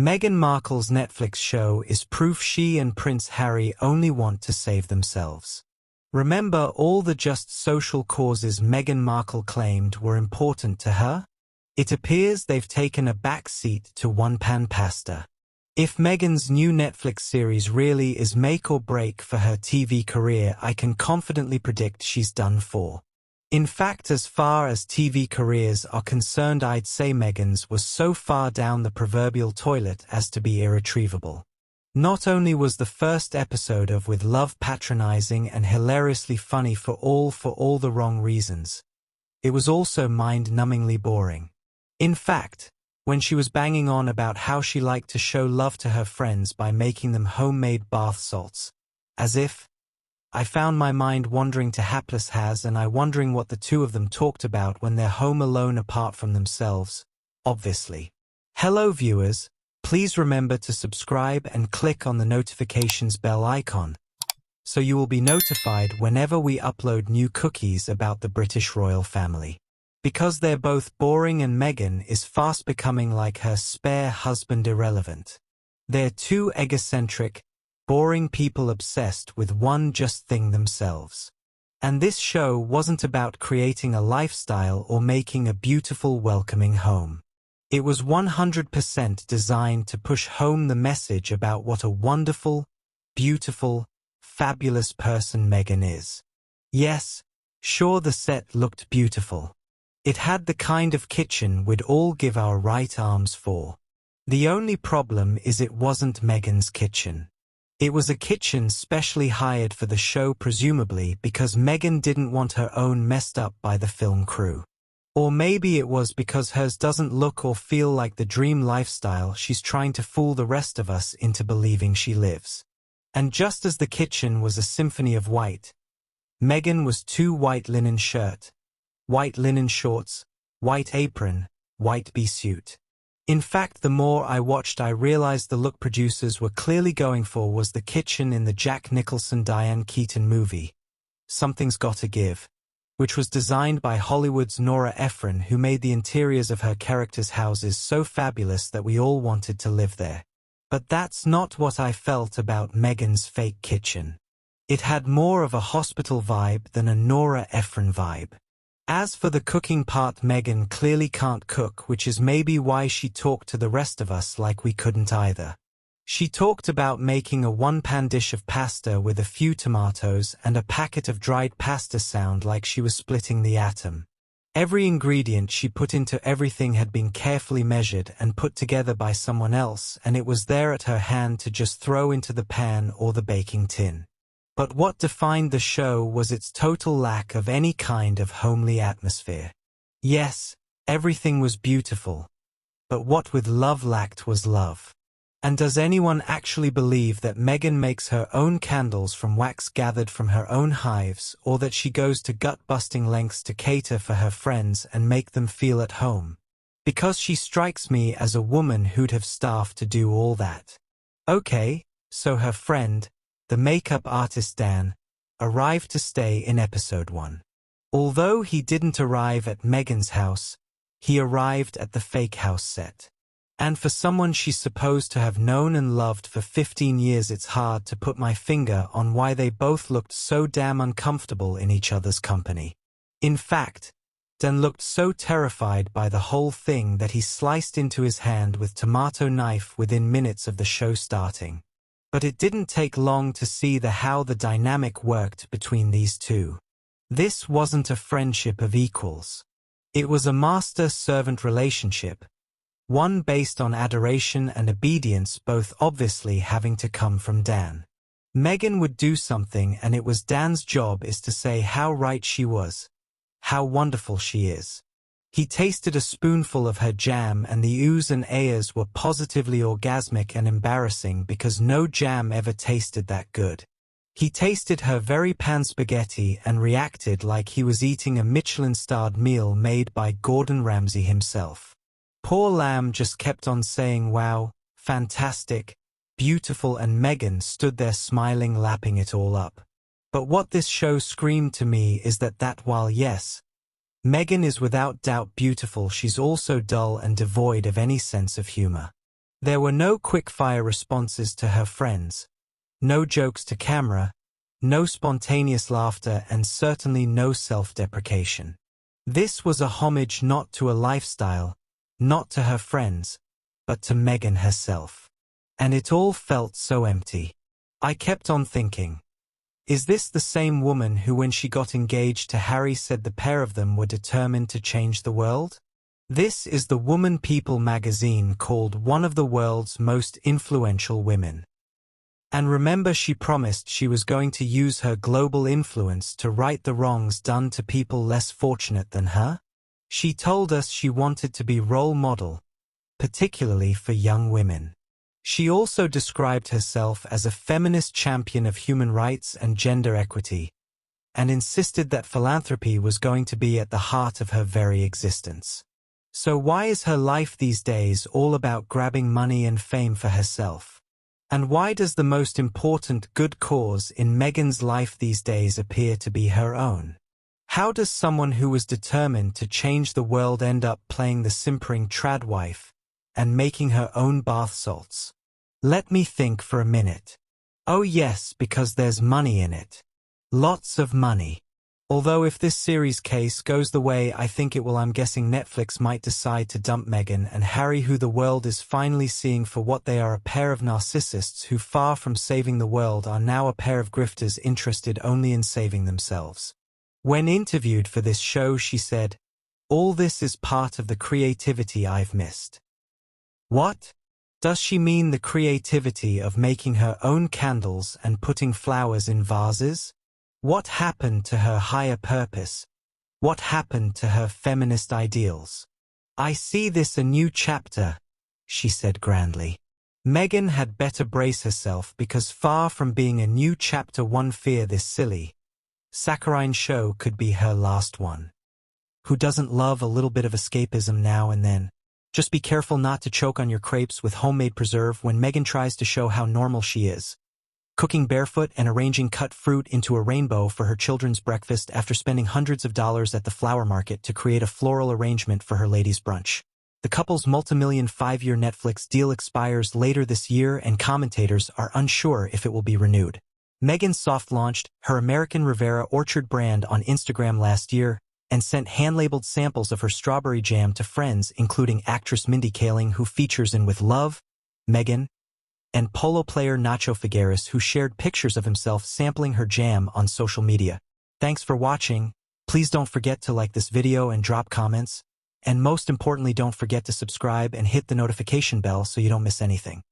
Meghan Markle's Netflix show is proof she and Prince Harry only want to save themselves. Remember all the just social causes Meghan Markle claimed were important to her? It appears they've taken a back seat to one-pan pasta. If Meghan's new Netflix series really is make or break for her TV career, I can confidently predict she's done for. In fact, as far as TV careers are concerned, I'd say Meghan's was so far down the proverbial toilet as to be irretrievable. Not only was the first episode of With Love patronising and hilariously funny for all the wrong reasons, it was also mind-numbingly boring. In fact, when she was banging on about how she liked to show love to her friends by making them homemade bath salts, as if, I found my mind wandering to Hapless Haz and I, wondering what the two of them talked about when they're home alone apart from themselves, obviously. Hello viewers, please remember to subscribe and click on the notifications bell icon, so you will be notified whenever we upload new cookies about the British royal family. Because they're both boring and Meghan is fast becoming like her spare husband, irrelevant. They're two egocentric, boring people obsessed with one just thing themselves. And this show wasn't about creating a lifestyle or making a beautiful, welcoming home. It was 100% designed to push home the message about what a wonderful, beautiful, fabulous person Meghan is. Yes, sure, the set looked beautiful. It had the kind of kitchen we'd all give our right arms for. The only problem is it wasn't Meghan's kitchen. It was a kitchen specially hired for the show, presumably because Meghan didn't want her own messed up by the film crew. Or maybe it was because hers doesn't look or feel like the dream lifestyle she's trying to fool the rest of us into believing she lives. And just as the kitchen was a symphony of white, Meghan was two white linen shirt, white linen shorts, white apron, white bee-suit. In fact, the more I watched, I realized the look producers were clearly going for was the kitchen in the Jack Nicholson-Diane Keaton movie, Something's Gotta Give, which was designed by Hollywood's Nora Ephron, who made the interiors of her characters' houses so fabulous that we all wanted to live there. But that's not what I felt about Meghan's fake kitchen. It had more of a hospital vibe than a Nora Ephron vibe. As for the cooking part, Meghan clearly can't cook, which is maybe why she talked to the rest of us like we couldn't either. She talked about making a one-pan dish of pasta with a few tomatoes and a packet of dried pasta, sound like she was splitting the atom. Every ingredient she put into everything had been carefully measured and put together by someone else, and it was there at her hand to just throw into the pan or the baking tin. But what defined the show was its total lack of any kind of homely atmosphere. Yes, everything was beautiful, but what With Love lacked was love. And does anyone actually believe that Meghan makes her own candles from wax gathered from her own hives, or that she goes to gut-busting lengths to cater for her friends and make them feel at home? Because she strikes me as a woman who'd have staff to do all that. Okay, so her friend, the makeup artist Dan, arrived to stay in episode 1. Although he didn't arrive at Meghan's house, he arrived at the fake house set. And for someone she's supposed to have known and loved for 15 years, it's hard to put my finger on why they both looked so damn uncomfortable in each other's company. In fact, Dan looked so terrified by the whole thing that he sliced into his hand with tomato knife within minutes of the show starting. But it didn't take long to see how the dynamic worked between these two. This wasn't a friendship of equals. It was a master-servant relationship, one based on adoration and obedience, both obviously having to come from Dan. Meghan would do something and it was Dan's job is to say how right she was, how wonderful she is. He tasted a spoonful of her jam and the oohs and ahs were positively orgasmic and embarrassing because no jam ever tasted that good. He tasted her very pan spaghetti and reacted like he was eating a Michelin-starred meal made by Gordon Ramsay himself. Poor lamb just kept on saying wow, fantastic, beautiful, and Meghan stood there smiling, lapping it all up. But what this show screamed to me is that while yes, Meghan is without doubt beautiful, she's also dull and devoid of any sense of humor. There were no quick-fire responses to her friends, no jokes to camera, no spontaneous laughter, and certainly no self-deprecation. This was a homage not to a lifestyle, not to her friends, but to Meghan herself. And it all felt so empty. I kept on thinking, is this the same woman who, when she got engaged to Harry, said the pair of them were determined to change the world? This is the woman People magazine called one of the world's most influential women. And remember, she promised she was going to use her global influence to right the wrongs done to people less fortunate than her? She told us she wanted to be role model, particularly for young women. She also described herself as a feminist champion of human rights and gender equity, and insisted that philanthropy was going to be at the heart of her very existence. So why is her life these days all about grabbing money and fame for herself? And why does the most important good cause in Meghan's life these days appear to be her own? How does someone who was determined to change the world end up playing the simpering trad wife and making her own bath salts? Let me think for a minute. Oh yes, because there's money in it. Lots of money. Although if this series case goes the way I think it will, I'm guessing Netflix might decide to dump Meghan and Harry, who the world is finally seeing for what they are, a pair of narcissists who, far from saving the world, are now a pair of grifters interested only in saving themselves. When interviewed for this show, she said, "All this is part of the creativity I've missed." What? Does she mean the creativity of making her own candles and putting flowers in vases? What happened to her higher purpose? What happened to her feminist ideals? "I see this a new chapter," she said grandly. Meghan had better brace herself, because far from being a new chapter, one fear this silly, saccharine show could be her last one. Who doesn't love a little bit of escapism now and then? Just be careful not to choke on your crepes with homemade preserve when Meghan tries to show how normal she is, cooking barefoot and arranging cut fruit into a rainbow for her children's breakfast after spending hundreds of dollars at the flower market to create a floral arrangement for her ladies' brunch. The couple's multi-million 5-year Netflix deal expires later this year, and commentators are unsure if it will be renewed. Meghan soft-launched her American Rivera Orchard brand on Instagram last year and sent hand-labeled samples of her strawberry jam to friends, including actress Mindy Kaling, who features in With Love, Meghan, and polo player Nacho Figueres, who shared pictures of himself sampling her jam on social media. Thanks for watching. Please don't forget to like this video and drop comments. And most importantly, don't forget to subscribe and hit the notification bell so you don't miss anything.